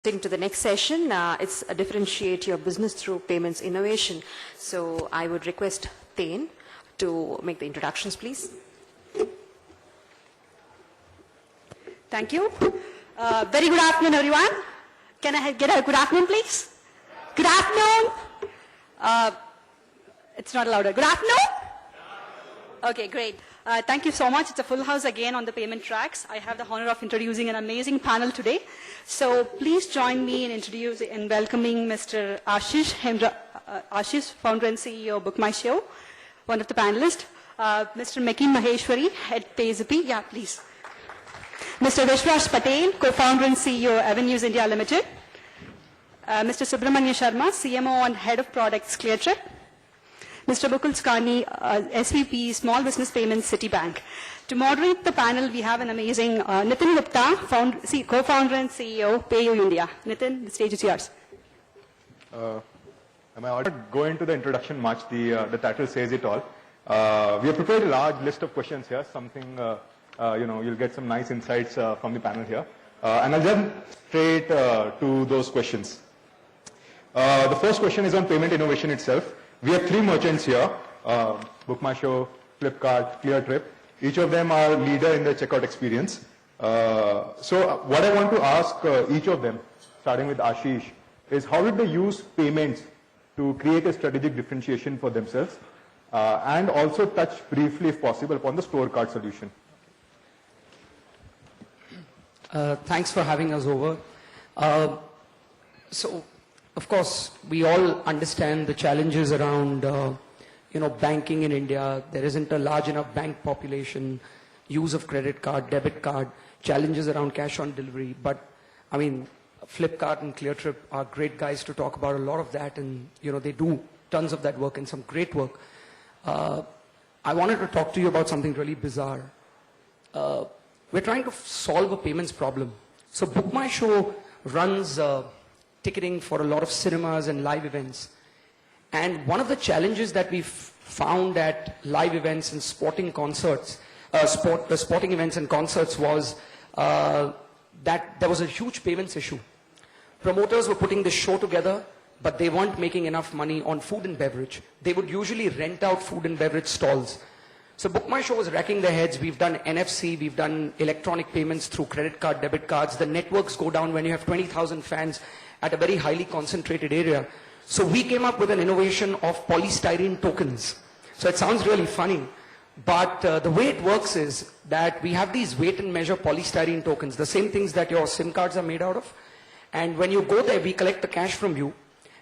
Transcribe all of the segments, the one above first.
To the next session, it's differentiate your business through payments innovation. So I would request Thane to make the introductions, please. Thank you. Very good afternoon, everyone. Can I get a good afternoon, please? Good afternoon. It's not louder. Good afternoon. Okay, great. Thank you so much. It's a full house again on the payment tracks. I have the honor of introducing an amazing panel today. So please join me in welcoming Mr. Ashish Hemra, Ashish, founder and CEO of BookMyShow, one of the panelists. Mr. Mekin Maheshwari, head Payzappi. Yeah, please. Mr. Vishwas Patel, co-founder and CEO of Avenues India Limited. Mr. Subramanya Sharma, CMO and head of products Cleartrip. Mr. Bukul Skani, SVP, Small Business Payments, Citibank. To moderate the panel, we have an amazing Nitin Gupta, co-founder and CEO, PayU India. Nitin, the stage is yours. Am I allowed to go into the introduction much? The title says it all. We have prepared a large list of questions here, something, you'll get some nice insights from the panel here. And I'll jump straight to those questions. The first question is on payment innovation itself. We have three merchants here, BookMyShow, Flipkart, Cleartrip. Each of them are leader in the checkout experience. So what I want to ask each of them, starting with Ashish, is how did they use payments to create a strategic differentiation for themselves and also touch briefly, if possible, upon the store card solution. Thanks for having us over. So, of course, we all understand the challenges around, banking in India. There isn't a large enough bank population, use of credit card, debit card, challenges around cash on delivery. But, I mean, Flipkart and Cleartrip are great guys to talk about a lot of that, and, they do tons of that work and some great work. I wanted to talk to you about something really bizarre. We're trying to solve a payments problem. So BookMyShow runs ticketing for a lot of cinemas and live events. And one of the challenges that we've found at live events and sporting concerts, sporting events and concerts was that there was a huge payments issue. Promoters were putting this show together, but they weren't making enough money on food and beverage. They would usually rent out food and beverage stalls. So BookMyShow was racking their heads. We've done NFC, we've done electronic payments through credit card, debit cards. The networks go down when you have 20,000 fans at a very highly concentrated area. So we came up with an innovation of polystyrene tokens. So it sounds really funny, but the way it works is that we have these weight and measure polystyrene tokens, the same things that your SIM cards are made out of. And when you go there, we collect the cash from you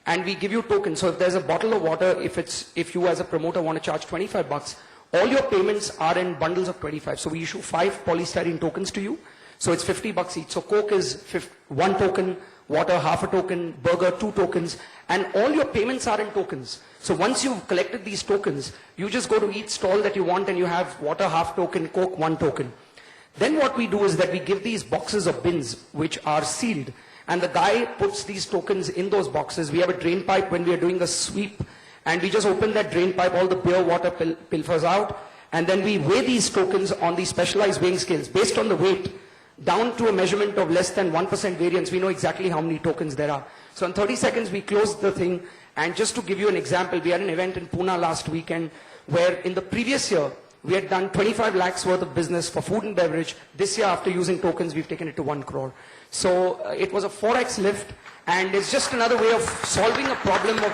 and we give you tokens. So if there's a bottle of water, if you as a promoter want to charge 25 bucks, all your payments are in bundles of 25. So we issue 5 polystyrene tokens to you. So it's 50 bucks each. So Coke is 1 token, water half a token, burger 2 tokens, and all your payments are in tokens. So once you've collected these tokens, you just go to each stall that you want and you have water half token, Coke 1 token. Then what we do is that we give these boxes of bins which are sealed, and the guy puts these tokens in those boxes. We have a drain pipe when we are doing a sweep, and we just open that drain pipe, all the pure water pilfers out, and then we weigh these tokens on these specialized weighing scales based on the weight, down to a measurement of less than 1% variance. We know exactly how many tokens there are. So in 30 seconds, we close the thing. And just to give you an example, we had an event in Pune last weekend where in the previous year, we had done 25 lakhs worth of business for food and beverage. This year, after using tokens, we've taken it to 1 crore. So it was a 4x lift. And it's just another way of solving a problem of,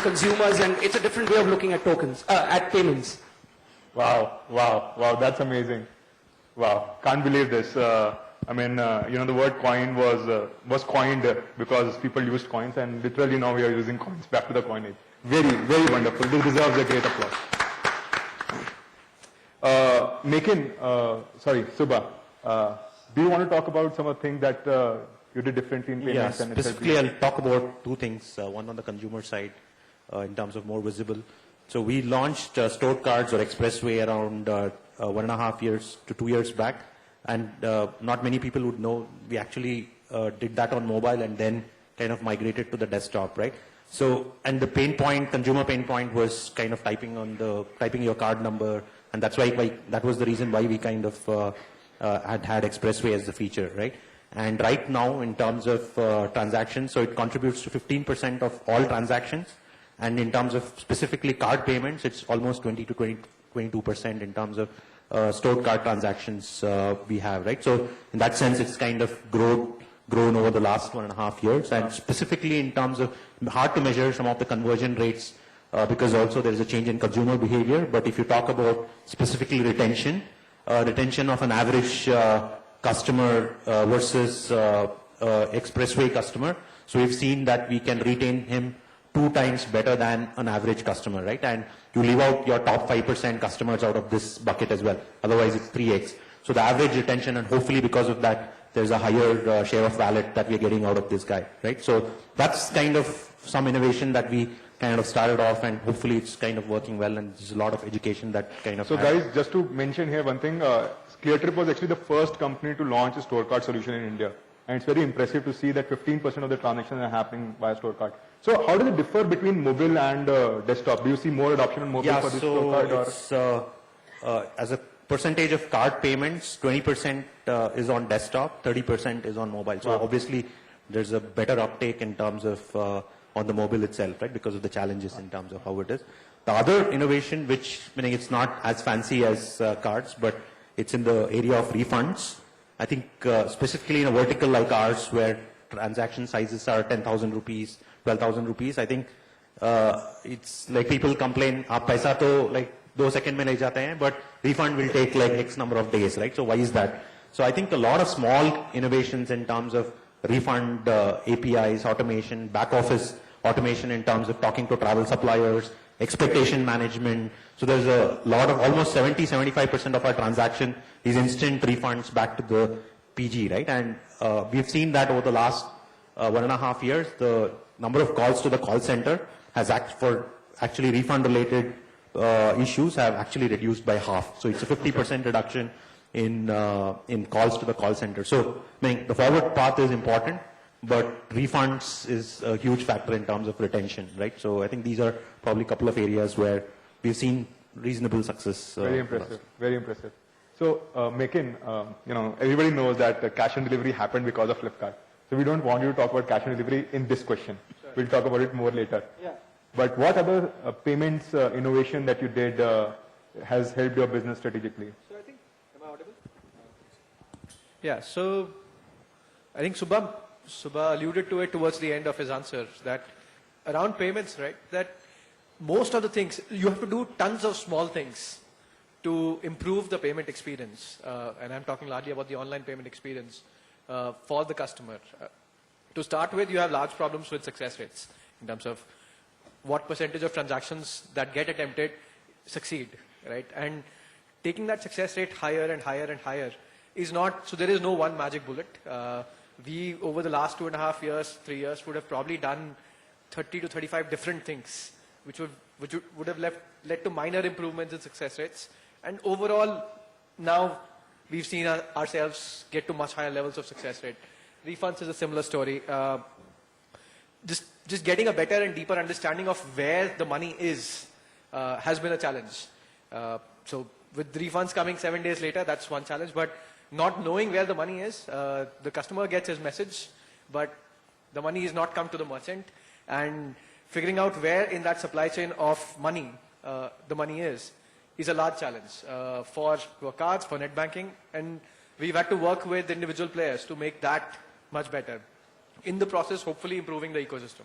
consumers. And it's a different way of looking at tokens, at payments. Wow, that's amazing. Wow, can't believe this. The word coin was coined because people used coins, and literally now we are using coins, back to the coinage. Very, very wonderful. This deserves a great applause. Subha, do you want to talk about some of the things that you did differently in payments? Yeah, specifically I'll talk about 2 things. One on the consumer side, in terms of more visible. So we launched stored cards or Expressway around 1.5 years to 2 years back. And not many people would know we actually did that on mobile and then kind of migrated to the desktop, right? So, and the consumer pain point was kind of typing your card number, and that's why that was the reason why we kind of had Expressway as the feature, right? And right now, in terms of transactions, so it contributes to 15% of all transactions. And in terms of specifically card payments, it's almost 20 to 22% in terms of stored card transactions we have, right? So in that sense, it's kind of grown over the last 1.5 years. And specifically in terms of, hard to measure some of the conversion rates because also there is a change in consumer behavior. But if you talk about specifically retention of an average customer versus expressway customer, so we've seen that we can retain him 2 times better than an average customer, right? And you leave out your top 5% customers out of this bucket as well. Otherwise, it's 3x. So the average retention, and hopefully because of that, there's a higher share of wallet that we're getting out of this guy, right? So that's kind of some innovation that we kind of started off, and hopefully it's kind of working well, and there's a lot of education that kind of... So guys, just to mention here one thing, ClearTrip was actually the first company to launch a store card solution in India. And it's very impressive to see that 15% of the transactions are happening via store card. So how does it differ between mobile and desktop? Do you see more adoption on mobile for this store card? It's, as a percentage of card payments, 20% is on desktop, 30% is on mobile. So obviously there's a better uptake in terms of on the mobile itself, right? Because of the challenges in terms of how it is. The other innovation, which meaning it's not as fancy as cards, but it's in the area of refunds. I think specifically in a vertical like ours, where transaction sizes are 10,000 rupees, 12,000 rupees, I think it's like people complain, aap paisa to like 2 seconds mein le jate hain, but refund will take like X number of days, right? So why is that? So I think a lot of small innovations in terms of refund APIs, automation, back office automation in terms of talking to travel suppliers, expectation management. So there's a lot of almost 70-75% of our transaction is instant refunds back to the PG, right? And we've seen that over the last 1.5 years, the number of calls to the call center has actually refund related issues have actually reduced by half. So it's a 50% reduction in calls to the call center. So I mean, the forward path is important, but refunds is a huge factor in terms of retention, right? So I think these are probably a couple of areas where we've seen reasonable success. Very impressive, very impressive. So Mekin, you know, everybody knows that cash on delivery happened because of Flipkart. So we don't want you to talk about cash on delivery in this question. Sure. We'll talk about it more later. Yeah. But what other payments innovation that you did has helped your business strategically? So I think, am I audible? Yeah, so I think Subha alluded to it towards the end of his answer, that around payments, right, that most of the things, you have to do tons of small things to improve the payment experience. And I'm talking largely about the online payment experience for the customer. To start with, you have large problems with success rates in terms of what percentage of transactions that get attempted succeed, right? And taking that success rate higher and higher and higher is not, so there is no one magic bullet. We, over the last 2.5 years, 3 years, would have probably done 30 to 35 different things, which would have led to minor improvements in success rates. And overall, now we've seen ourselves get to much higher levels of success rate. Refunds is a similar story. Just getting a better and deeper understanding of where the money is has been a challenge. So with refunds coming 7 days later, that's one challenge. But not knowing where the money is, the customer gets his message, but the money has not come to the merchant. And figuring out where in that supply chain of money the money is a large challenge for cards, for net banking. And we've had to work with individual players to make that much better. In the process, hopefully improving the ecosystem.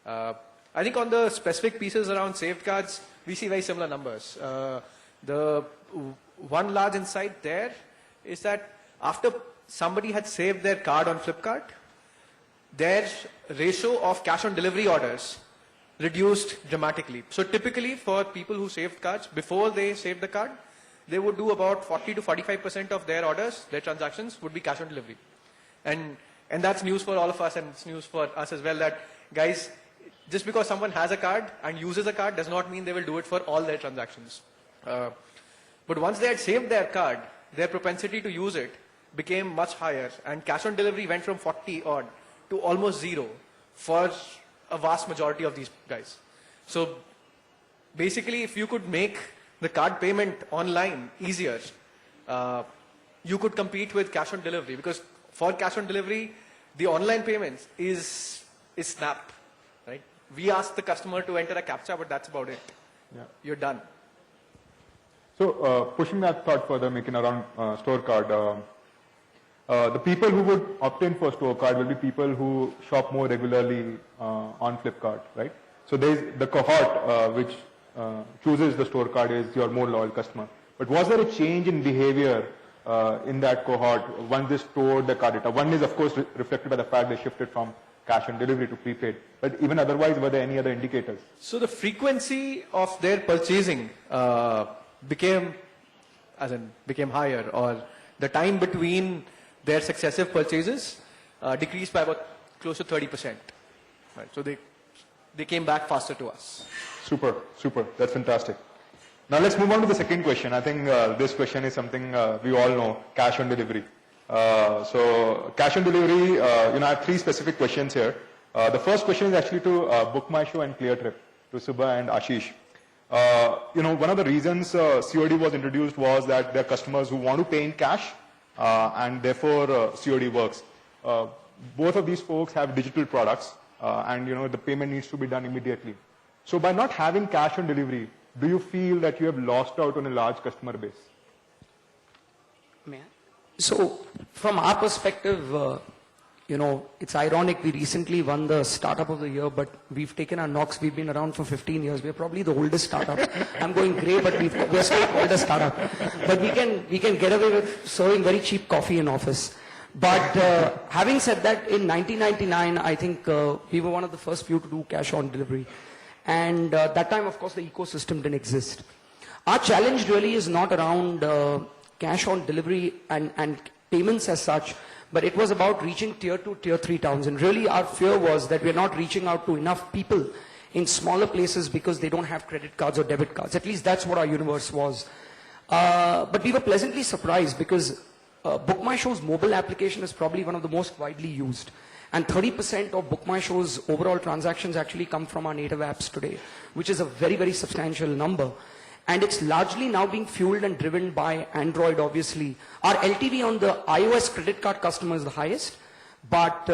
I think on the specific pieces around saved cards, we see very similar numbers. The one large insight there is that after somebody had saved their card on Flipkart, their ratio of cash on delivery orders reduced dramatically. So typically for people who saved cards, before they saved the card, they would do about 40 to 45% of their orders, their transactions would be cash on delivery. And that's news for all of us, and it's news for us as well, that guys, just because someone has a card and uses a card does not mean they will do it for all their transactions. But once they had saved their card, their propensity to use it became much higher, and cash on delivery went from 40 odd to almost 0 for a vast majority of these guys. So basically, if you could make the card payment online easier, you could compete with cash on delivery, because for cash on delivery, the online payments is Snap, right? We ask the customer to enter a CAPTCHA, but that's about it. Yeah. You're done. So pushing that thought further, making around store card, the people who would opt in for store card will be people who shop more regularly on Flipkart, right? So there's the cohort which chooses the store card is your more loyal customer. But was there a change in behavior in that cohort once they stored the card data? One is of course reflected by the fact they shifted from cash on delivery to prepaid. But even otherwise, were there any other indicators? So the frequency of their purchasing became higher, or the time between their successive purchases decreased by about close to 30%. Right? So they came back faster to us. Super, super. That's fantastic. Now let's move on to the second question. I think this question is something we all know, cash on delivery. So cash on delivery, I have three specific questions here. The first question is actually to Book My Show and ClearTrip, to Subha and Ashish. One of the reasons COD was introduced was that there are customers who want to pay in cash, and therefore COD works. Both of these folks have digital products, and the payment needs to be done immediately. So by not having cash on delivery, do you feel that you have lost out on a large customer base? May I? So from our perspective, it's ironic we recently won the Startup of the Year, but we've taken our knocks. We've been around for 15 years. We're probably the oldest startup. I'm going grey, but we're still the oldest startup. But we can get away with serving very cheap coffee in office. But having said that, in 1999, I think we were one of the first few to do cash on delivery. And that time, of course, the ecosystem didn't exist. Our challenge really is not around cash on delivery and payments as such, but it was about reaching tier 2, tier 3 towns. And really our fear was that we're not reaching out to enough people in smaller places because they don't have credit cards or debit cards. At least that's what our universe was. But we were pleasantly surprised because Book My Show's mobile application is probably one of the most widely used. And 30% of Book My Show's overall transactions actually come from our native apps today, which is a very, very substantial number. And it's largely now being fueled and driven by Android, obviously. Our LTV on the iOS credit card customer is the highest, but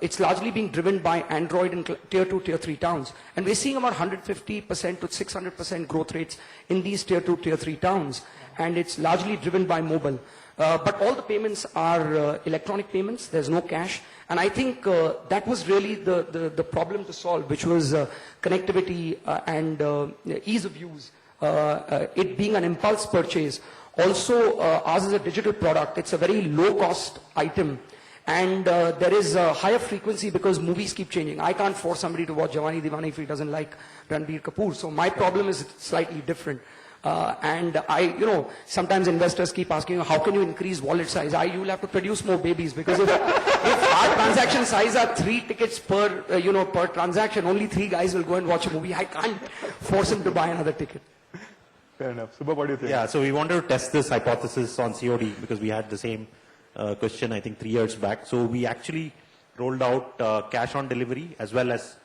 it's largely being driven by Android in tier 2, tier 3 towns. And we're seeing about 150% to 600% growth rates in these tier 2, tier 3 towns. And it's largely driven by mobile. But all the payments are electronic payments. There's no cash. And I think that was really the problem to solve, which was connectivity and ease of use. It being an impulse purchase. Also, ours is a digital product. It's a very low-cost item. And there is a higher frequency because movies keep changing. I can't force somebody to watch Jawani Diwani if he doesn't like Ranbir Kapoor. So my problem is slightly different. And sometimes investors keep asking, how can you increase wallet size? You'll have to produce more babies because if our transaction size are 3 tickets per transaction, only 3 guys will go and watch a movie. I can't force him to buy another ticket. Fair enough. Subha, what do you think? Yeah, so we wanted to test this hypothesis on COD because we had the same question, I think, 3 years back. So we actually rolled out cash on delivery as well as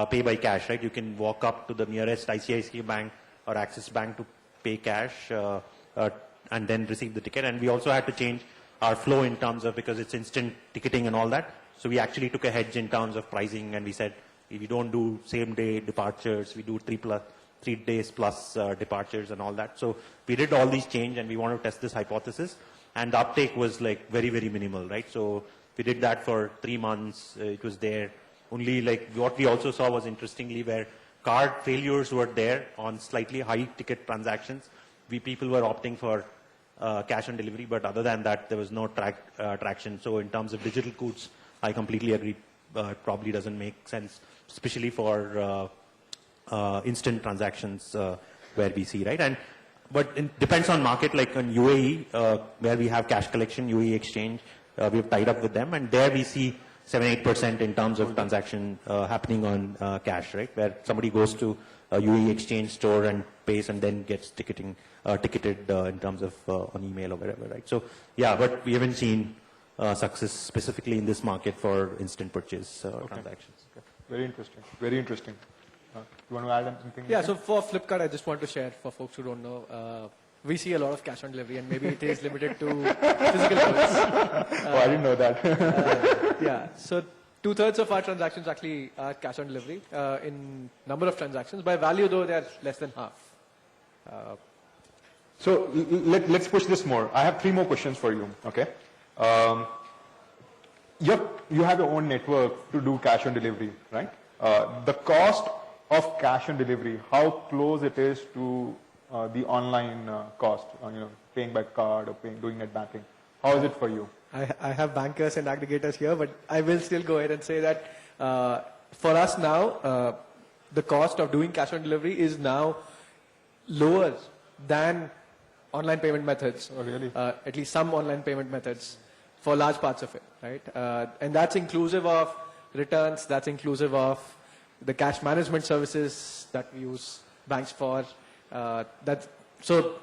pay by cash, right? You can walk up to the nearest ICICI Bank or Axis Bank to pay cash and then receive the ticket. And we also had to change our flow in terms of, because it's instant ticketing and all that. So we actually took a hedge in terms of pricing, and we said, if we don't do same day departures, we do 3 days plus departures and all that. So we did all these change, and we want to test this hypothesis. And the uptake was like very, very minimal, right? So we did that for 3 months. It was there. Only like what we also saw was interestingly where card failures were there on slightly high ticket transactions. People were opting for cash on delivery, but other than that, there was no traction. So in terms of digital goods, I completely agree. Probably doesn't make sense, especially for instant transactions where we see, right? But it depends on market, like in UAE, where we have cash collection, UAE exchange, we have tied up with them, and there we see 7-8% in terms of transaction happening on cash, right? Where somebody goes to a UAE exchange store and pays and then gets ticketed in terms of on email or wherever, right? So yeah, but we haven't seen success specifically in this market for instant purchase transactions. Okay. Very interesting. Very interesting. You want to add anything? Yeah, so for Flipkart, I just want to share for folks who don't know, we see a lot of cash on delivery, and maybe it is limited to physical goods. Oh, I didn't know that. Yeah, so 2/3 of our transactions actually are cash on delivery in number of transactions. By value, though, they are less than half. So let's push this more. I have 3 more questions for you. Okay. You have your own network to do cash on delivery, right? The cost of cash on delivery, how close it is to the online cost, paying by card or doing net banking. How is it for you? I have bankers and aggregators here, but I will still go ahead and say that for us now, the cost of doing cash on delivery is now lower than online payment methods. Oh, really? At least some online payment methods for large parts of it, right? And that's inclusive of returns, that's inclusive of the cash management services that we use banks for. So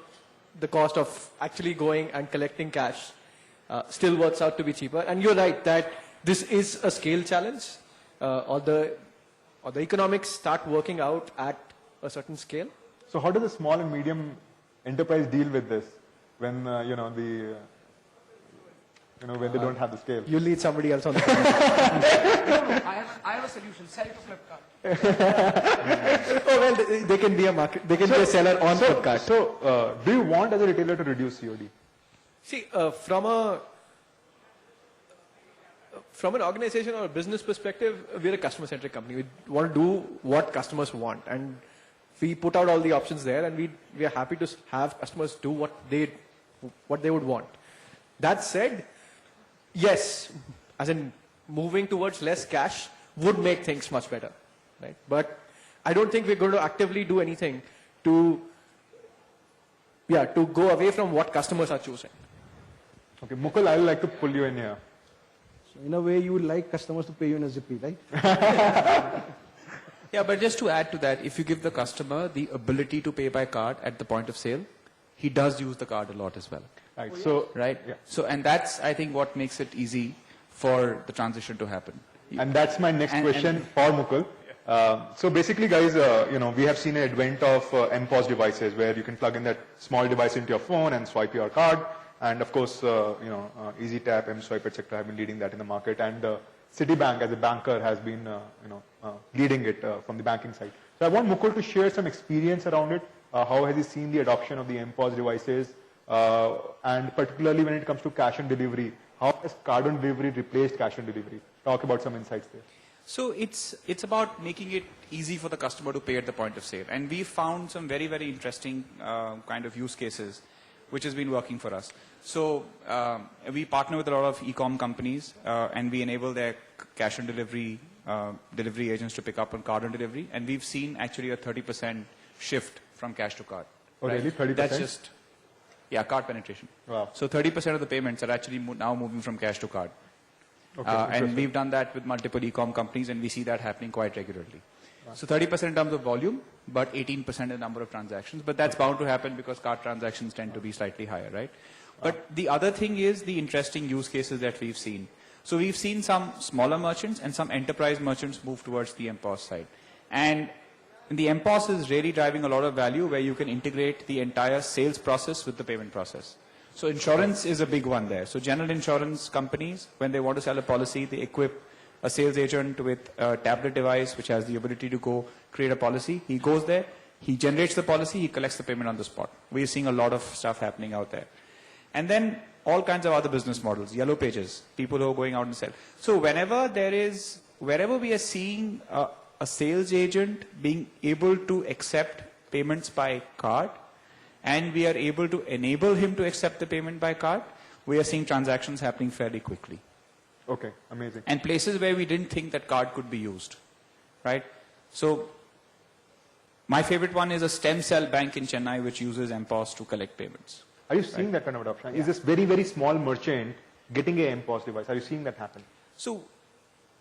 the cost of actually going and collecting cash still works out to be cheaper. And you're right that this is a scale challenge, or the economics start working out at a certain scale. So how does a small and medium enterprise deal with this when when they don't have the scale? You lead somebody else on the phone. I have a solution. Sell to Flipkart. Oh, well, they can be a market. They can be a seller on Flipkart. So do you want as a retailer to reduce COD? See, from an organization or a business perspective, we're a customer-centric company. We want to do what customers want, and we put out all the options there, and we are happy to have customers do what they would want. That said, yes, as in moving towards less cash would make things much better, right? But I don't think we're going to actively do anything to go away from what customers are choosing. Okay, Mukul, I would like to pull you in here. So in a way, you would like customers to pay you in a Zippy, right? Yeah, but just to add to that, if you give the customer the ability to pay by card at the point of sale, he does use the card a lot as well. Right. So Right? Yeah. So, and that's, I think, what makes it easy for the transition to happen. And that's my next And- question for Mukul. So basically, guys, we have seen an advent of MPOS devices where you can plug in that small device into your phone and swipe your card. And of course, EasyTap, MSwipe, etc. have been leading that in the market. And Citibank, as a banker, has been leading it from the banking side. So I want Mukul to share some experience around it. How has he seen the adoption of the MPOS devices? And particularly when it comes to cash on delivery, how has card on delivery replaced cash on delivery? Talk about some insights there. So it's about making it easy for the customer to pay at the point of sale. And we found some very, very interesting kind of use cases which has been working for us. So we partner with a lot of e-com companies and we enable their cash on delivery delivery agents to pick up on card on delivery. And we've seen actually a 30% shift from cash to card. Oh, really? 30%? That's just, card penetration. Wow. So 30% of the payments are actually now moving from cash to card. Okay, And interesting. we've done that with multiple e-com companies and we see that happening quite regularly. So 30% in terms of volume, but 18% in number of transactions. But that's bound to happen because card transactions tend to be slightly higher, right? But the other thing is the interesting use cases that we've seen. So we've seen some smaller merchants and some enterprise merchants move towards the MPOS side. And the MPOS is really driving a lot of value where you can integrate the entire sales process with the payment process. So insurance is a big one there. So general insurance companies, when they want to sell a policy, they equip a sales agent with a tablet device which has the ability to go create a policy. He goes there, he generates the policy, he collects the payment on the spot. We're seeing a lot of stuff happening out there. And then all kinds of other business models, yellow pages, people who are going out and sell. So wherever we are seeing a sales agent being able to accept payments by card, and we are able to enable him to accept the payment by card, we are seeing transactions happening fairly quickly. Okay, amazing. And places where we didn't think that card could be used, right? So my favorite one is a stem cell bank in Chennai which uses MPOS to collect payments. Are you seeing that kind of adoption? Is this very, very small merchant getting a MPOS device? Are you seeing that happen? So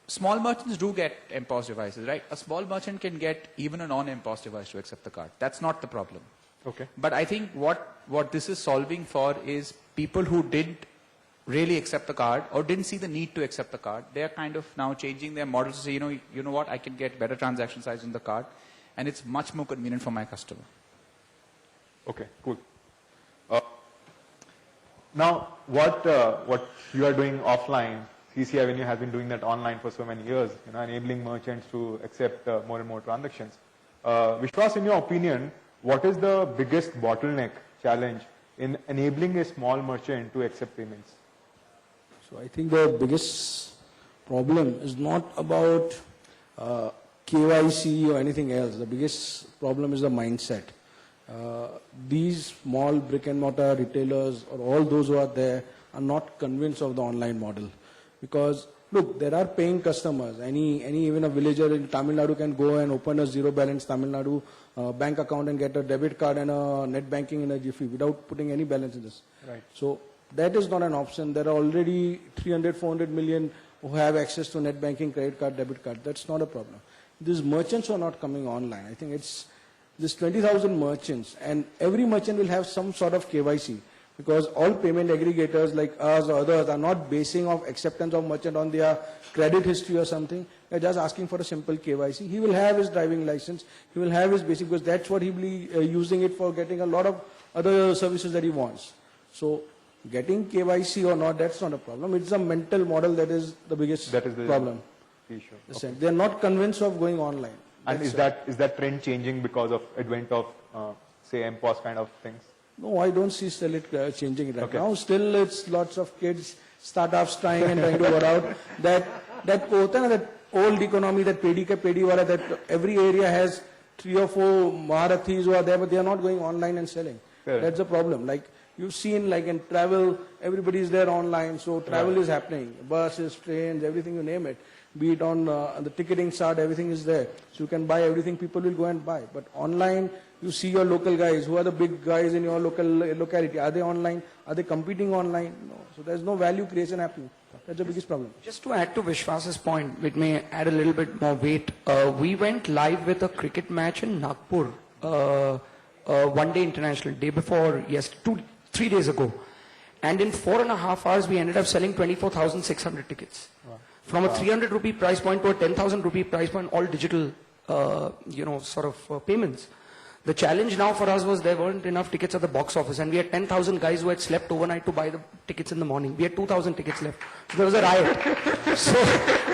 small merchants do get MPOS devices, right? A small merchant can get even a non-MPOS device to accept the card. That's not the problem. Okay. But I think what this is solving for is people who didn't really accept the card or didn't see the need to accept the card. They are kind of now changing their models to say, you know what, I can get better transaction size in the card and it's much more convenient for my customer. Okay, cool. Now, what you are doing offline, CC Avenue has been doing that online for so many years, enabling merchants to accept more and more transactions. Vishwas, in your opinion, what is the biggest bottleneck challenge in enabling a small merchant to accept payments? So I think the biggest problem is not about KYC or anything else. The biggest problem is the mindset. These small brick and mortar retailers or all those who are there are not convinced of the online model. Because look, there are paying customers. Even a villager in Tamil Nadu can go and open a zero balance Tamil Nadu bank account and get a debit card and a net banking in a jiffy without putting any balance in this. Right. So that is not an option. There are already 300, 400 million who have access to net banking, credit card, debit card. That's not a problem. These merchants are not coming online. I think it's this 20,000 merchants, and every merchant will have some sort of KYC, because all payment aggregators like us or others are not basing of acceptance of merchant on their credit history or something. They're just asking for a simple KYC. He will have his driving license. He will have his basic, because that's what he will be using it for, getting a lot of other services that he wants. So getting KYC or not, that's not a problem. It's a mental model that is the biggest problem. Issue. Okay. They're not convinced of going online. And is that trend changing because of advent of, say, MPOS kind of things? No, I don't see still it changing right Okay. now. Still, it's lots of kids, startups trying and trying to work out that old economy, that pedi ka pedi wala, that every area has 3 or 4 Maharathis who are there, but they are not going online and selling. Correct. That's the problem. Like you've seen, like in travel, everybody is there online, so travel is happening. Buses, trains, everything you name it. Be it on the ticketing side, everything is there. So you can buy everything, people will go and buy. But online, you see your local guys. Who are the big guys in your locality? Are they online? Are they competing online? No. So there's no value creation happening. That's the biggest problem. Just to add to Vishwas's point, which may add a little bit more weight, we went live with a cricket match in Nagpur, one day international, day before, 3 days ago. And in 4.5 hours, we ended up selling 24,600 tickets. Wow. From a 300 rupee price point to a 10,000 rupee price point, all digital, payments. The challenge now for us was there weren't enough tickets at the box office, and we had 10,000 guys who had slept overnight to buy the tickets in the morning. We had 2,000 tickets left. So there was a riot. So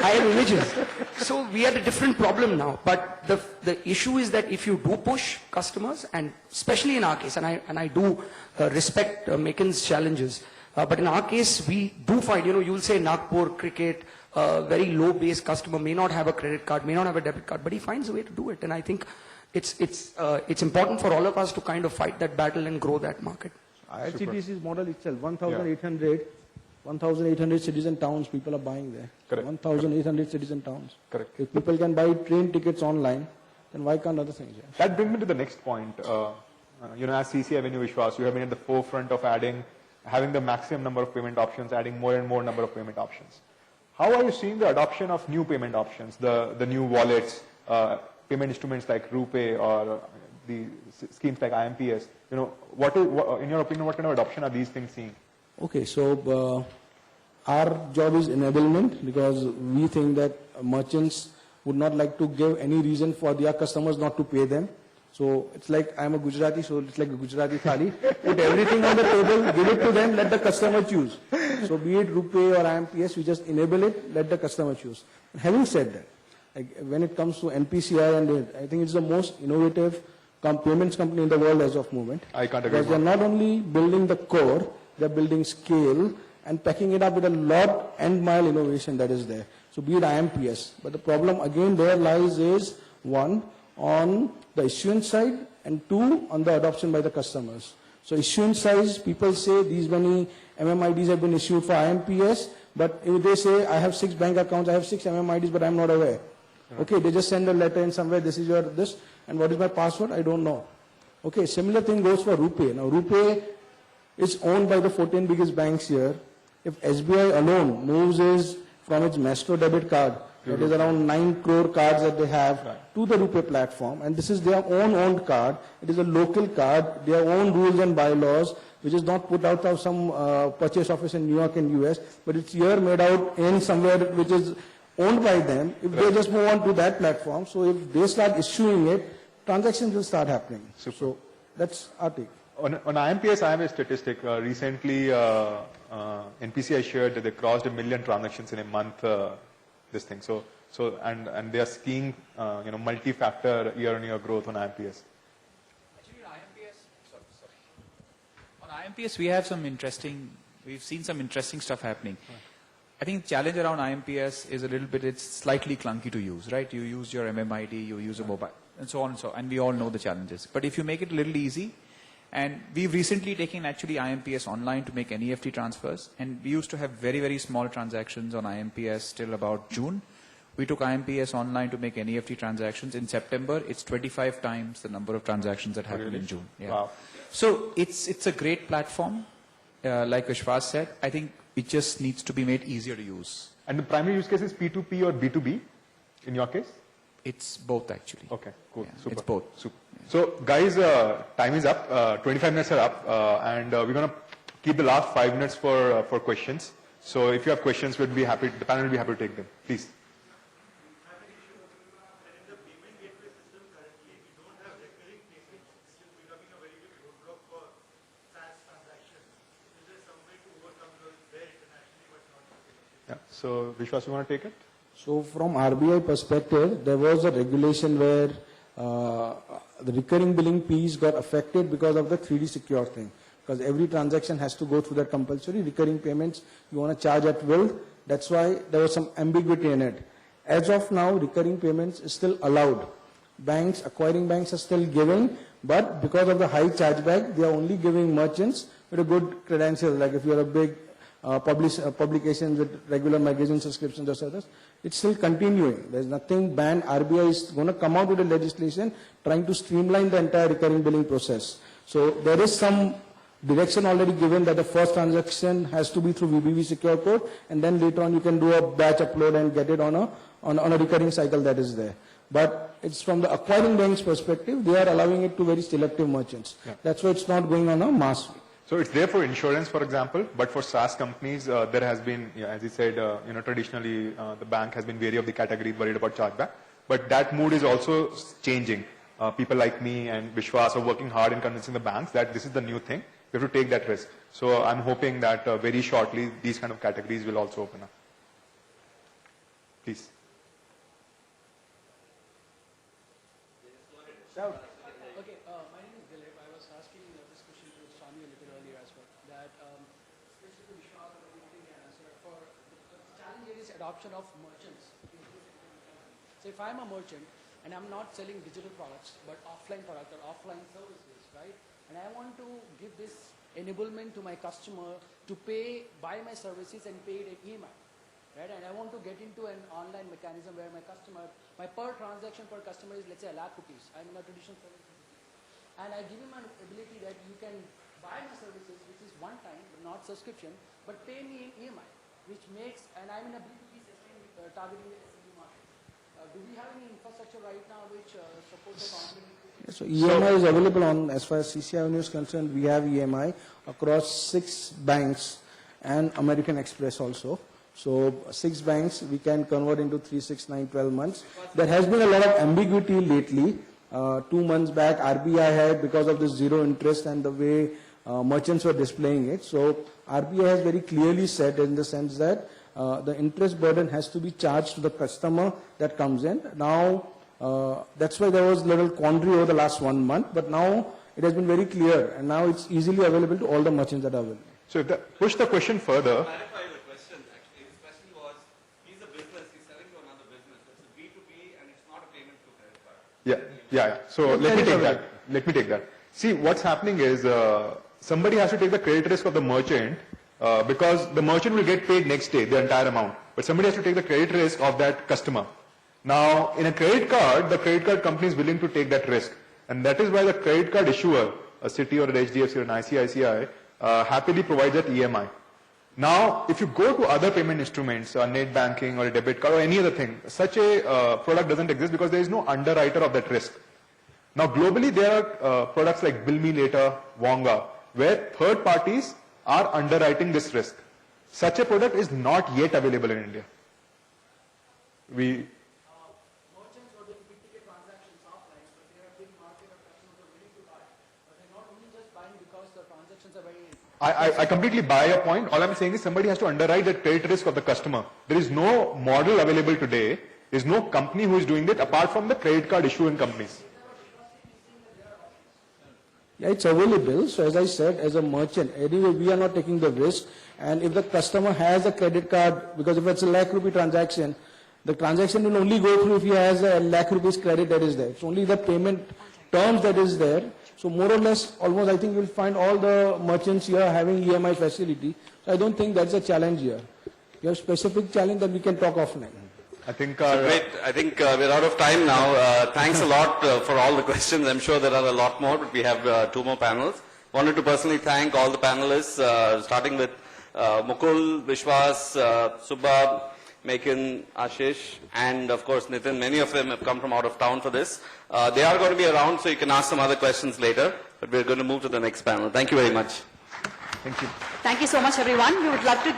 I have images. So we had a different problem now. But the issue is that if you do push customers, and especially in our case, and I do respect Mekin's challenges, but in our case, we do find, you'll say Nagpur, cricket, very low base customer may not have a credit card, may not have a debit card, but he finds a way to do it. And I think it's important for all of us to kind of fight that battle and grow that market. IRCTC's model itself, 1,800 cities and towns people are buying there. Correct. 1,800 cities and towns. Correct. If people can buy train tickets online, then why can't other things? Yeah? That brings me to the next point. As CC Avenue Vishwas, you have been at the forefront of having the maximum number of payment options, adding more and more number of payment options. How are you seeing the adoption of new payment options, the new wallets, payment instruments like RuPay or the schemes like IMPS? In your opinion, what kind of adoption are these things seeing? Okay, so our job is enablement, because we think that merchants would not like to give any reason for their customers not to pay them. So it's like, I'm a Gujarati, so it's like a Gujarati thali. Put everything on the table, give it to them, let the customer choose. So be it RuPay or IMPS, we just enable it, let the customer choose. Having said that, like when it comes to NPCI, and I think it's the most innovative payments company in the world as of moment. I can't agree Because they're more. not only building the core, they're building scale and packing it up with a lot end mile innovation that is there. So be it IMPS. But the problem again there lies is, one, on the issuance side, and two, on the adoption by the customers. So issuance size, people say these many MMIDs have been issued for IMPS, but if they say I have 6 bank accounts, I have 6 MMIDs, but I'm not aware. Okay, they just send a letter in somewhere, this is your this, and what is my password? I don't know. Okay, similar thing goes for RuPay. Now RuPay is owned by the 14 biggest banks here. If SBI alone moves from its Maestro debit card, that is around 9 crore cards that they have, to the RuPay platform, and this is their own owned card. It is a local card, their own rules and bylaws, which is not put out of some purchase office in New York and US, but it's here made out in somewhere which is owned by them. If they just move on to that platform, so if they start issuing it, transactions will start happening. So that's our take. On IMPS, I have a statistic. Recently, NPCI shared that they crossed 1 million transactions in a month. This thing. And they are seeing multi-factor year-on-year growth on IMPS. Actually, on IMPS, we've seen some interesting stuff happening. I think the challenge around IMPS is a little bit, it's slightly clunky to use, right? You use your MMID, you use a mobile, and so on and so on, and we all know the challenges. But if you make it a little easy, and we've recently taken actually IMPS online to make NEFT transfers, and we used to have very, very small transactions on IMPS till about June. We took IMPS online to make NEFT transactions. In September, it's 25 times the number of transactions that happened in June. Yeah. Wow. So it's a great platform. Like Vishwas said, I think it just needs to be made easier to use. And the primary use case is P2P or B2B in your case? It's both actually. Okay, cool. Yeah, Super. it's both. Super. So guys, time is up. 25 minutes are up, and we're going to keep the last 5 minutes for questions. So if you have questions, the panel will be happy to take them. Please. Yeah. So Vishwas, you want to take it? So from RBI perspective, there was a regulation where the recurring billing piece got affected because of the 3D secure thing. Because every transaction has to go through that compulsory recurring payments. You want to charge at will. That's why there was some ambiguity in it. As of now, recurring payments is still allowed. Banks, acquiring banks are still giving, but because of the high chargeback, they are only giving merchants with a good credential. Like if you're a big publications with regular magazine subscriptions or others, it's still continuing. There's nothing banned. RBI is going to come out with a legislation trying to streamline the entire recurring billing process. So there is some direction already given that the first transaction has to be through VBV secure code, and then later on you can do a batch upload and get it on a recurring cycle that is there. But it's from the acquiring bank's perspective, they are allowing it to very selective merchants. Yeah. That's why it's not going on a mass. So it's there for insurance, for example, but for SaaS companies, there has been, as you said, traditionally the bank has been wary of the category, worried about chargeback. But that mood is also changing. People like me and Vishwas are working hard in convincing the banks that this is the new thing. We have to take that risk. So I'm hoping that very shortly these kind of categories will also open up. Please. Okay, my name is Dilip. I was asking this question to Swami a little earlier as well. That especially Vishwas or anything can answer for the challenge here is adoption of merchants. So if I'm a merchant and I'm not selling digital products but offline product or offline services, right? And I want to give this enablement to my customer to buy my services and pay it at EMI. Right? And I want to get into an online mechanism where my per transaction per customer is, let's say, ₹1,00,000. I'm in a traditional service. And I give him an ability that you can buy my services, which is one time, but not subscription, but pay me in EMI, which makes, and I'm in a B2B system targeting the SME market. Do we have any infrastructure right now which supports the complementary? So EMI is available on, as far as CCI is concerned, we have EMI across 6 banks and American Express also. So 6 banks we can convert into 3, 6, 9, 12 months. There has been a lot of ambiguity lately. 2 months back RBI had, because of the zero interest and the way merchants were displaying it. So RBI has very clearly said in the sense that the interest burden has to be charged to the customer that comes in. Now that's why there was a little quandary over the last 1 month, but now it has been very clear and now it's easily available to all the merchants that are available. So push the question further. Yeah. So let me take that. See, what's happening is somebody has to take the credit risk of the merchant because the merchant will get paid next day, the entire amount. But somebody has to take the credit risk of that customer. Now, in a credit card, the credit card company is willing to take that risk. And that is why the credit card issuer, a Citi or an HDFC or an ICICI, happily provides that EMI. Now, if you go to other payment instruments, net banking or a debit card or any other thing, such a product doesn't exist because there is no underwriter of that risk. Now, globally, there are products like Bill Me Later, Wonga, where third parties are underwriting this risk. Such a product is not yet available in India. Merchants are doing big-ticket transactions offline, but they are a big market of customers who are willing to buy. But they're not only just buying because I completely buy your point. All I'm saying is somebody has to underwrite the credit risk of the customer. There is no model available today. There is no company who is doing that apart from the credit card issuing companies. Yeah, it's available. So as I said, as a merchant, anyway, we are not taking the risk. And if the customer has a credit card, because if it's a lakh rupee transaction, the transaction will only go through if he has a lakh rupees credit that is there. It's only the payment terms that is there. So more or less, almost I think you'll find all the merchants here having EMI facility. So I don't think that's a challenge here. You have specific challenge that we can talk offline. I think Great. I think we're out of time now. Thanks a lot for all the questions. I'm sure there are a lot more, but we have 2 more panels. Wanted to personally thank all the panelists, starting with Mukul, Vishwas, Subha, Mekin, Ashish, and of course Nitin. Many of them have come from out of town for this. They are going to be around, so you can ask some other questions later, but we're going to move to the next panel. Thank you very much. Thank you. Thank you so much, everyone. We would love to